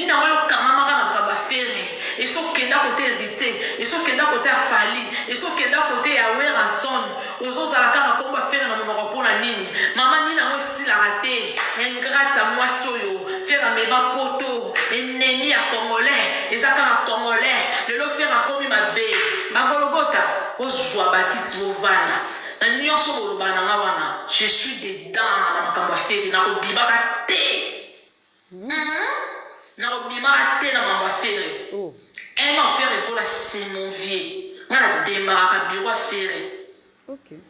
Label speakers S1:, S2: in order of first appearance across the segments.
S1: nina moyo kangama kana kaba fere et so kenda côté hérité et so kenda côté afali et so kenda côté ya weranson ozo za la kana komba fere na monoko pona nini mama nina mo si la raté ingrate à moi soyo faire mes ba poto ennemi à congolais et ça kana congolais le lo faire a komi ma bé magologota ozwa bakiti ovana na nyonso bolobana nga wana je suis dedans na makambo fere na kobibaka te na kobimaka te na makambo fere un an fere pour la c'est mon vieux nga na démarraka bureau a fere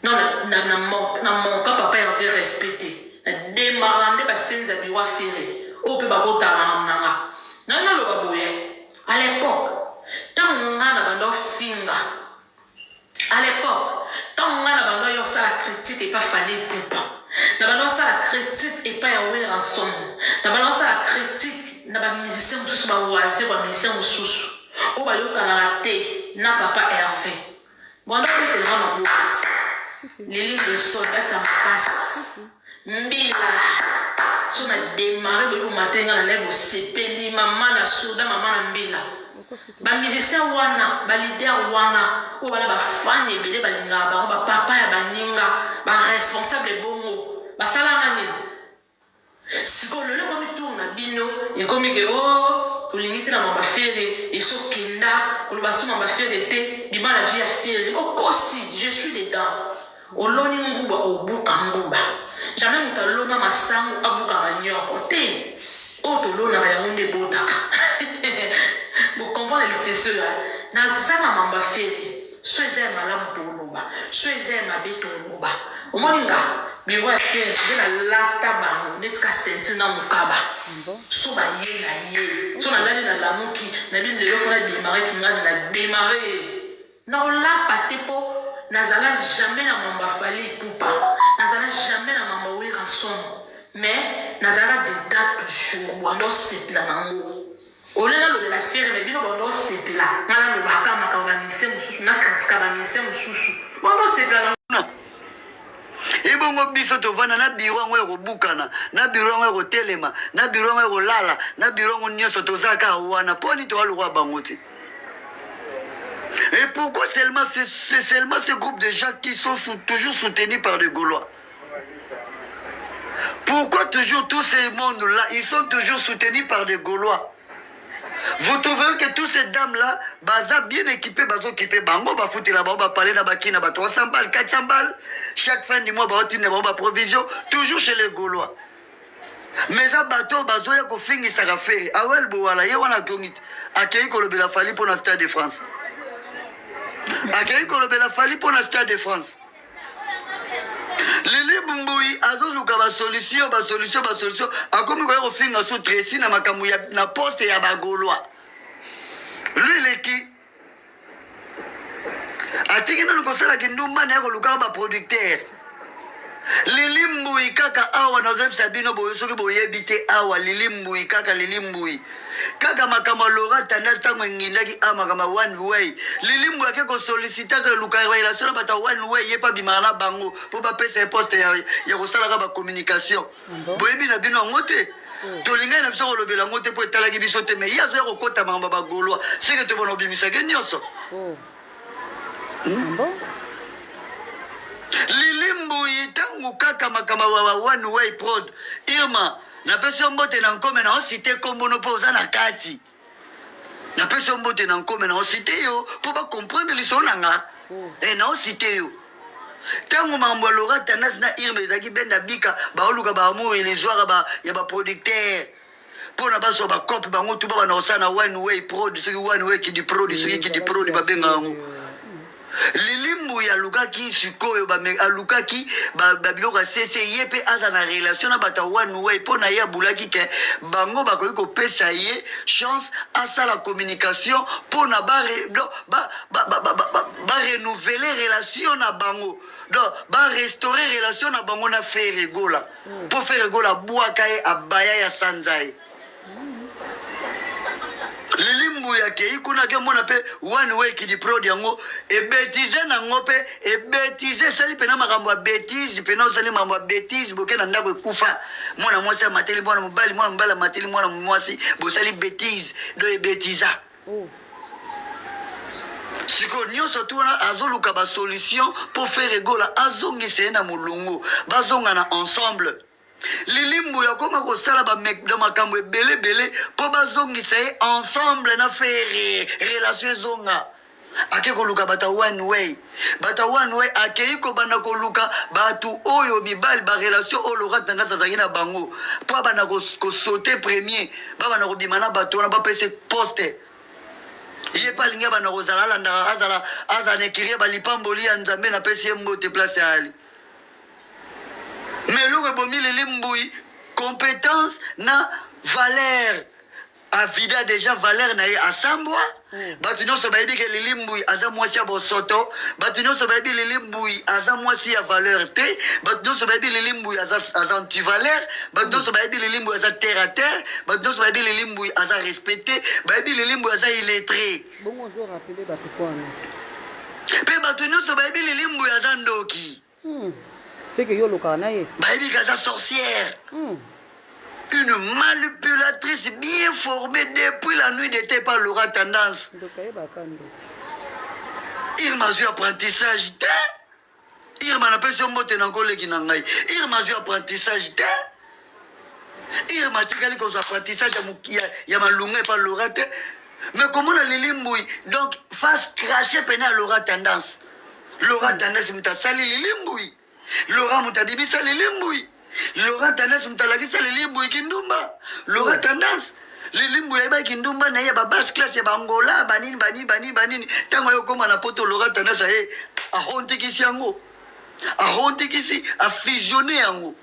S1: non na mon ka papa avait respecté na démarraka nde basenzi ya bureau a fere oyo mpe bakotala nanga na loba boye à l'époque ntango nga na bando finga à l'époque tant nga na bando yo sala critique et pas fallait poupa na bando sala critique et pas ya weranson na bando sala critique na ba musicien mususu ba wazi ba musicien mususu o ba yokana te na papa Hervé bando ko te na mabuka lili de soldat en passe mbila so na démarrer de matin na lève sepeli maman na soda maman na mbila ba musicien wana ba leader wana o bana ba fan ebele ba linga ba papa ya baninga ba responsable bongo ba salanga ni siko lelo ko mituna bino e komi ke o to limite na mamba fere e so kenda ko ba so mamba fere te di bana vie fere o kosi je suis dedans oloni nguba obuka nguba jamais mutalona masango abuka manyoko te o to lona ba yango botaka vous comprenez c'est cela na sana mamba fere soeze malamu toloba soeze mabe toloba omoninga biwa fere na lata bango netika senti na mukaba so ba ye na ye so na dali na lamuki na bi lelo fona démarrer kinga na démarrer na la patepo nazala jamais na mamba fali poupa nazala jamais na mamba oui rançon mais nazala de date toujours wando c'est la nango olela lo de la fere mais bino wando c'est là ngala lo baka makaba mise mususu na kritika ba mise mususu wando c'est là
S2: et bongo biso tovana na biro yango ekobukana na biro yango ekotelema na biro yango ekolala na biro yango nyonso tozalaka wana poni toalukwa bango te. Et pourquoi seulement c'est seulement ce groupe de gens qui sont toujours soutenus par les Gaulois? Pourquoi toujours tous ces mondes-là, ils sont toujours soutenus par des Gaulois? Vous trouverez que tous ces dames-là, baza bien équipés, bazo équipés, bango, ba fouti là-bas, ba parler na ba kina, ba 300 balles, 400 balles, chaque fin du mois, ba otine, ba provision, toujours chez les Gaulois. Mais ça bateau, bazo ya ko fingi sa rafere, awel bo wala, ye wana tongit, akei ko lobela fali pour la Stade de France. Akei ko lobela fali pour la Stade de France. Lili Bumboui azoluka ba solution akomi ko finga so tresi na makambo ya na poste ya bagolwa lui leki atiki na lokosala kindumba na ko luka ba producteur Lili Mbui kaka awa na zep sabino boyo soki boyebite awa Lili Mbui kaka makama lora tendance tango ngindaki amakama one way Lili Mbui ke ko solliciter que luka relation bata one way yepa bimana bango po ba pesa poste ya ko sala ba communication boyebi na bino ngote tolinga na biso ko lobela ngote po etalaki biso te mais yazo ko kota mamba ba golwa c'est que to bono bimisa ke nyonso Lili Mbui tango kaka makama wa one way prod Irma na peso mbote na nkome na osite kombono po za na kati na peso mbote na nkome na osite yo po ba comprendre liso nanga na osite yo tango mambo lora tanas na Irma ezaki benda bika ba oluka ba amour les soirs ba ya ba producteur po na baso ba copie bango tu ba na osana one way prod ce one way qui di prod ce qui di prod ba benga ngo Lili Mbui alukaki sikoyo ba alukaki ba biloko sese yepe aza na relation na bata one way pona ya bulaki ke bango ba ko pesa ye chance asa la communication pona ba renouveler relation na bango donc ba restaurer relation na bango na faire gola pour faire gola buaka e abaya ya sanzai Lili Mbui akei kuna ke mona pe one way ki di prod yango e bêtise na ngope e bêtise sali pena makambo ya bêtise pena sali makambo ya bêtise boke na ndako ekufa mwana mwasi amateli mwana mobali amateli mwana mwasi bosali bêtise do e bêtisa siko nyonso tu wana azoluka basolution pour faire egola azongisa ye na molongo bazonga na ensemble lilimbu ya koma kosala bamakambo ebelebele mpo bazongisa ye ensemble na faire relation ezonga ake koluka bata one way akei kobanda koluka batu oyo mibali barelation oyo Laurent Tendance azalaki na bango mpo abanda kosaute premier babanda kobima na bato wana bapese poste ye pa alingi abanda kozala alandaka azala na ekirie balipamboli ya nzambe napesi ye mbote place ya ali mais eloko ebomi lilimbui compétence na valeur avida déjà valeur na ye asambwa bato nyonso bayebi ke lilimbui aza mwasi ya bosoto bato nyonso bayebi lilimbui aza mwasi ya valeur te bato nyonso bayebi lilimbui aza antivaleur bato nyonso bayebi lilimbui aza terre à terre bato nyonso bayebi lilimbui aza respecté bayebi lilimbui aza illettré mpe bato nyonso bayebi lilimbui aza ndoki bayebi ke aza sorcière une manipulatrice bien formée depuis la nuit d'été par Laurent Tendance. Irma zui apprentissage te. Irma n'a pas son mot en collègue qui n'a pas. Irma zui apprentissage te. Irma tikali ko apprentissage ya malunga par Laurent te. Mais comment la lilimboui donc face cracher pena Laurent Tendance. Laurent Tendance muta sali lilimboui. Laurent muta dibi sali lilimboui. Laurent Tendance mutalakisa lilimbu kindumba Laurent Tendance lilimbu ya kindumba na ya babas class ya bangola banini tango yo koma na poto Laurent Tendance aye a hontikisi yango a hontikisi a fusionner yango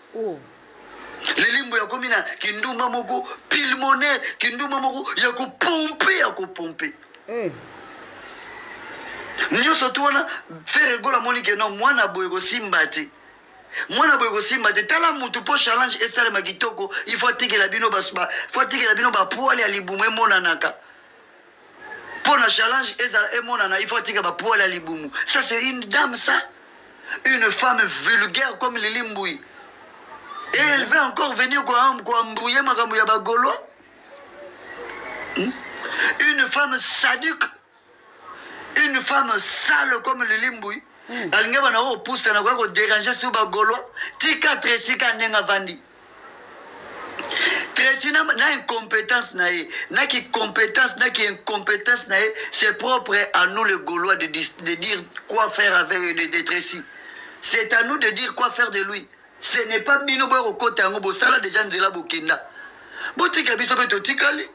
S2: lilimbu ya komina kindumba moko pulmonaire kindumba moko ya kupompe nyonso tuona faire gola monike no mwana boye ko simbati mwana boye kosimba te tala mutu po challenge esalema kitoko il faut atikela bino bapoale ya libumu emonanaka mpo na challenge ezala emonana il faut atika bapoale ya libumu ça c'est une dame ça une femme vulgaire comme Lili Mbui et elle va encore venir koambrouiller makambo ya bagolois une femme sadique une femme sale comme Lili Mbui alinga bana o pousse na kwa ko déranger sur bagolo tika tresika nenga vandi tresina na incompétence na ye na ki compétence na ki incompétence na ye c'est propre à nous les Gaulois de dire quoi faire avec de Tressi c'est à nous de dire quoi faire de lui ce n'est pas bino boy ko tango bo sala déjà nzela bokenda botika biso beto tikali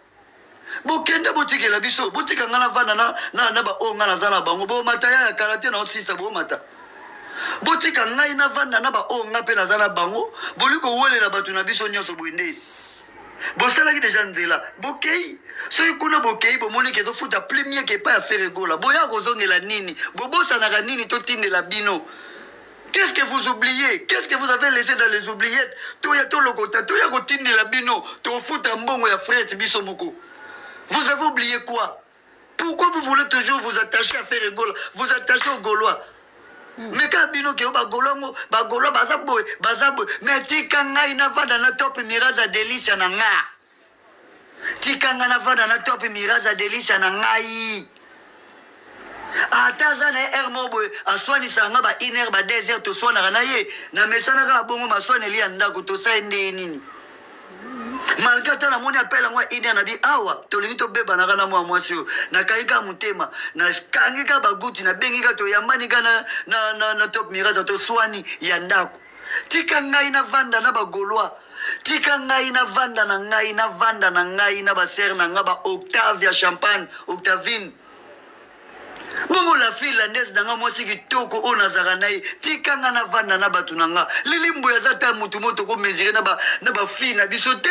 S2: bokenda botikela biso botika ngana vana na ba o ngana zana bango bo mata ya karate na osisa bo mata botika ngai na vana na ba o ngape na zana bango boliko wolela batu na biso nyonso boinde bosala ki déjà nzela bokei so ikuna bokei bo moni ke to futa premier ke pa ya faire gola boya kozongela nini bobosa na nini to tindela bino. Qu'est-ce que vous oubliez? Qu'est-ce que vous avez laissé dans les oubliettes? Toya to lokota toya kotindela bino to futa mbongo ya frère biso moko. Vous avez oublié quoi? Pourquoi vous voulez toujours vous attacher à faire Gaulois? Vous attacher aux Gaulois. Mais quand bino ke ba Gaulois bazaboy mais tikanga ina vada na top miraza delicia na nga. Tikanga na vada na top miraza delicia na ngai. Ataza na hermobo aswani sanga ba iner ba desert to swana na ye na mesana ka bongo maswani li andako to sa ende nini. Malgré ta na moni appela moi ina na di awa to lingi to beba na kana mwa mwasi na kaika mutema na kangi ka baguti na bengi ka to yamani kana na top miraza to swani ya ndako tika ngai na vanda na ba Gaulois tika ngai na vanda na ngai na ba ser na ngaba Octavia Champagne Octavine bongo la finlandaise nanga mwasi kitoko o nazaka naye tikanga na vanda na batu nanga lilimbu ya zata mutu moto ko mesurer na ba fille na biso te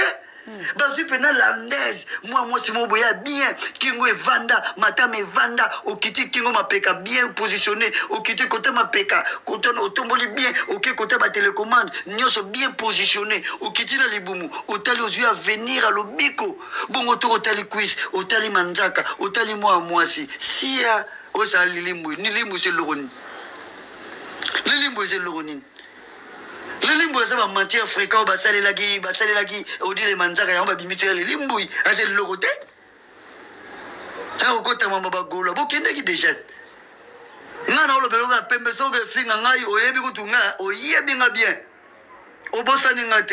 S2: bazwi pena landaise moi si moboya bien kingo evanda matama evanda okiti kingo mapeka bien positionné okiti côté mapeka côté otomboli bien oké côté ba télécommande nyonso bien positionné okiti na libumu otali ozwi à venir à lobiko bongo to otali quiz otali manzaka otali mwasi sia osa lilimbu ni limbu c'est loroni lilimbu c'est loroni lilimbu eza bamatière fréquent basalelaki odile manzaka yango babimisaka lilimbu aza eloko te akokotama bagolo bokendeki déjà nga na olobeloko ya pembe soki efinga ngai oyebi kutu nga oyebi nga bien obosani nga te